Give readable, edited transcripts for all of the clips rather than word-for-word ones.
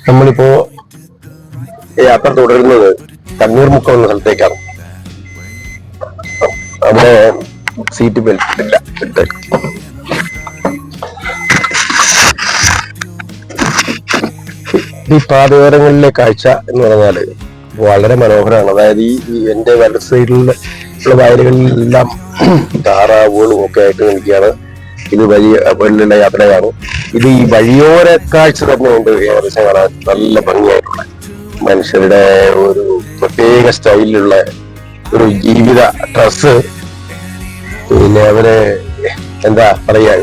നമ്മളിപ്പോ യാത്ര തുടരുന്നത് തണ്ണീർമുക്കം എന്ന സ്ഥലത്തേക്കാണ്. അവിടെ സീറ്റ് ബെൽറ്റ് ഇല്ല. ഈ പാതയോരങ്ങളിലെ കാഴ്ച എന്ന് പറഞ്ഞാല് വളരെ മനോഹരമാണ്. അതായത് ഈ എന്റെ വലത് സൈഡിലുള്ള വയലുകളിലെല്ലാം താറാവുകളും ഒക്കെ ആയിട്ട് നിൽക്കുകയാണ്. ഇത് വലിയ യാത്രയാണ്. ഇത് ഈ വഴിയോര കാഴ്ച തന്നെ ഉണ്ട്. ഏകദേശം കാണാൻ നല്ല ഭംഗിയായിട്ടുള്ള മനുഷ്യരുടെ ഒരു പ്രത്യേക സ്റ്റൈലിലുള്ള ഒരു ജീവിത ഡ്രസ്, പിന്നെ അവരെ എന്താ പറയാ,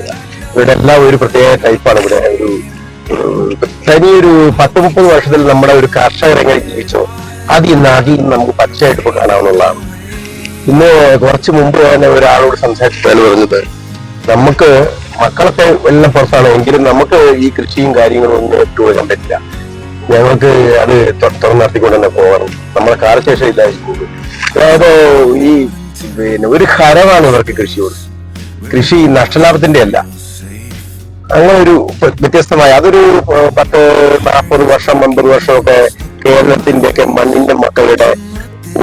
ഇവിടെ എല്ലാം ഒരു പ്രത്യേക ടൈപ്പാണ്. ഇവിടെ ഒരു തനിയൊരു 10-30 വർഷത്തിൽ നമ്മുടെ ഒരു കർഷകർ എങ്ങനെ ജീവിച്ചോ അത് ഈ നാട്ടിൽ നമുക്ക് പച്ചയായിട്ട് ഇപ്പോൾ കാണാവുന്നതാണ്. ഇന്ന് കുറച്ച് മുമ്പ് തന്നെ ഒരാളോട് സംസാരിച്ചപ്പോൾ പറഞ്ഞത്, നമുക്ക് മക്കളൊക്കെ എല്ലാം പുറത്താണ്, എങ്കിലും നമുക്ക് ഈ കൃഷിയും കാര്യങ്ങളും ഒന്നും എട്ടുകൊടുക്കാൻ പറ്റില്ല. ഞങ്ങൾക്ക് അത് തുറന്നു നടത്തിക്കൊണ്ട് തന്നെ പോകണം, നമ്മളെ കാലശേഷം ഇല്ലായിരിക്കും. അതായത് ഈ പിന്നെ ഒരു ഹരമാണ് ഇവർക്ക് കൃഷിയോട്. കൃഷി നഷ്ടലാഭത്തിന്റെ അല്ല, അങ്ങനെ ഒരു വ്യത്യസ്തമായ അതൊരു 10-40 വർഷം 50 വർഷമൊക്കെ കേരളത്തിന്റെ ഒക്കെ മണ്ണിന്റെ മക്കളുടെ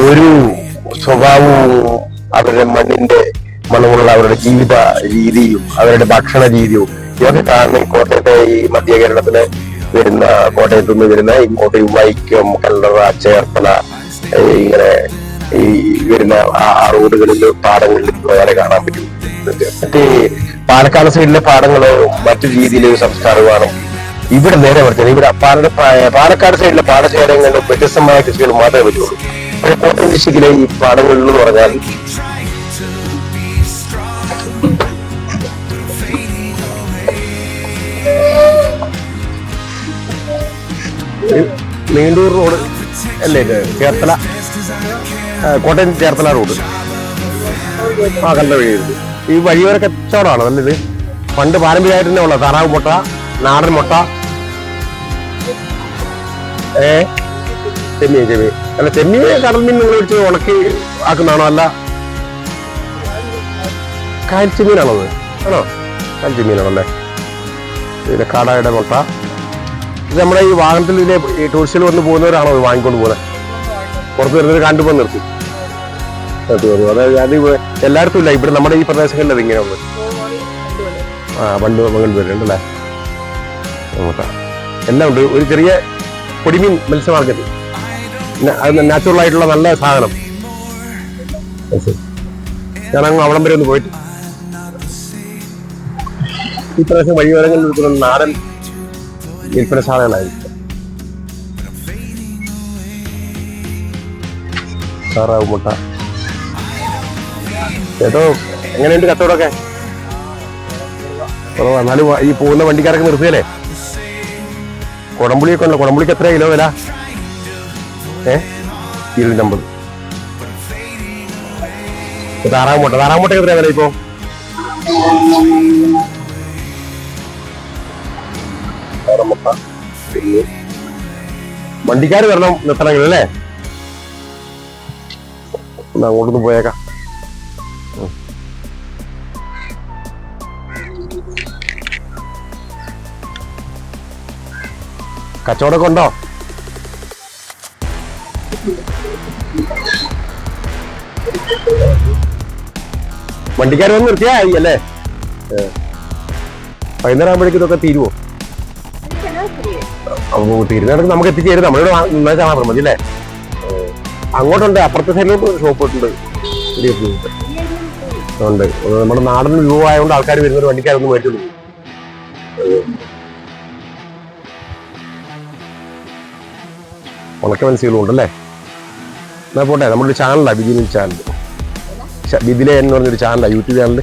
ഒരു സ്വഭാവവും അവരുടെ മണ്ണിന്റെ മണമുള്ള അവരുടെ ജീവിത രീതിയും അവരുടെ ഭക്ഷണ രീതിയും ഇതൊക്കെ കാരണം കോട്ടയത്തെ ഈ മധ്യ കേരളത്തില് വരുന്ന, കോട്ടയത്തു നിന്ന് വരുന്ന ഇങ്ങോട്ട് വൈക്കം, കല്ലറ, ചേർത്തല, ഇങ്ങനെ ഈ വരുന്ന ആ റോഡുകളിൽ പാടങ്ങളിൽ വളരെ കാണാൻ പറ്റും. മറ്റേ പാലക്കാട് സൈഡിലെ പാടങ്ങളോ മറ്റു രീതിയിലെ സംസ്കാരമാണ്. ഇവിടെ നേരെ വർത്തന ഇവിടെ പാലക്കാട് സൈഡിലെ പാടശേഖരങ്ങളിലും വ്യത്യസ്തമായ കൃഷികൾ മാത്രമേ പറ്റുള്ളൂ. കോട്ടയം ഡിസ്ട്രിക്റ്റിലെ ഈ പാടങ്ങളിൽ എന്ന് പറഞ്ഞാൽ നീണ്ടൂർ റോഡ് അല്ലേ ഇത്? ചേർത്തല, കോട്ടയം ചേർത്തല റോഡ്. കണ്ട വഴിയുണ്ട്. ഈ വഴിയോര കച്ചവടമാണ് നല്ലത്. പണ്ട് പാരമ്പര്യമായിട്ട് തന്നെ ഉള്ള താറാവ് മുട്ട, നാടൻ മുട്ട, ചെമ്മീൻ അല്ല, ചെമ്മീൻ കടൽമീൻ നിങ്ങൾ വെച്ച് ഉണക്കി ആക്കുന്നതാണോ? അല്ല, കാൽച്ചെമ്മീനാണത്? ആണോ? കാൽച്ചെമ്മീനാണല്ലേ. പിന്നെ കാടയുടെ മുട്ട. ഇത് നമ്മുടെ ഈ വാഹനത്തിൽ ഇതിലെ ഈ ടൂറിസ്റ്റുകൾ വന്ന് പോകുന്നവരാണോ ഇത് വാങ്ങിക്കൊണ്ട് പോകുന്നത്? പുറത്ത് വരുന്നവർ കണ്ടുപോയി നിർത്തി വരും. അതായത് അത് എല്ലായിടത്തും ഇല്ല, ഇവിടെ നമ്മുടെ ഈ പ്രദേശങ്ങളിൽ അത് ഇങ്ങനെ ഉണ്ട്. പണ്ട് മകൻ വരുന്നുണ്ടല്ലേ, എല്ലാം ഉണ്ട്. ഒരു ചെറിയ പൊടിമീൻ മത്സ്യ മാർക്കറ്റ്, അത് നാച്ചുറൽ ആയിട്ടുള്ള നല്ല സാധനം. ഞാനങ്ങ് അവിടം വരെ ഒന്ന് പോയിട്ട് ഈ പ്രദേശം വഴിയോരങ്ങളിൽ നിൽക്കുന്ന നാടൻ വിൽപ്പനശാലകളായിരിക്കും. താറാവ് മുട്ട. ചേട്ടോ, എങ്ങനെയുണ്ട് കച്ചവടമൊക്കെ? എന്നാലും ഈ പോകുന്ന വണ്ടിക്കാരൊക്കെ നിർത്തിയല്ലേ? കുടംപുളിയൊക്കെ ഉണ്ടോ? കുടംപുളിക്ക് എത്ര കിലോ വില? 250. താറാമുട്ട എത്രയാ വില ഇപ്പോ? വണ്ടിക്കാർ വരണം നിർത്തണമെങ്കിൽ അല്ലേ? അങ്ങോട്ടൊന്ന് പോയേക്കാം. കച്ചവടമൊക്കെ ഉണ്ടോ? വണ്ടിക്കാർ വന്ന് നിർത്തിയാ അല്ലേ? വൈകുന്നേരം ആകുമ്പോഴേക്കും ഇതൊക്കെ തീരുവോ? തീരുന്നിടത്ത് നമുക്ക് എത്തിച്ചേരും. നമ്മളിവിടെ നന്നായിട്ട് മാത്രം മതി അല്ലേ? അങ്ങോട്ടുണ്ട്, അപ്പുറത്തെ സൈഡിലോട്ട് ഷോപ്പ് ഉണ്ട്. ഉണ്ട്. നമ്മുടെ നാടൻ വിഭവമായതുകൊണ്ട് ആൾക്കാർ വരുന്നൊരു വണ്ടിക്കാരൊന്നും മേടിച്ചു. ഉണക്ക മനസ്സിലും ഉണ്ടല്ലേ? എന്നാ പോട്ടെ. നമ്മുടെ ഒരു ചാനലാണ്, ബിദിലെ എന്ന് പറഞ്ഞൊരു ചാനലാണ്, യൂട്യൂബ് ചാനൽ.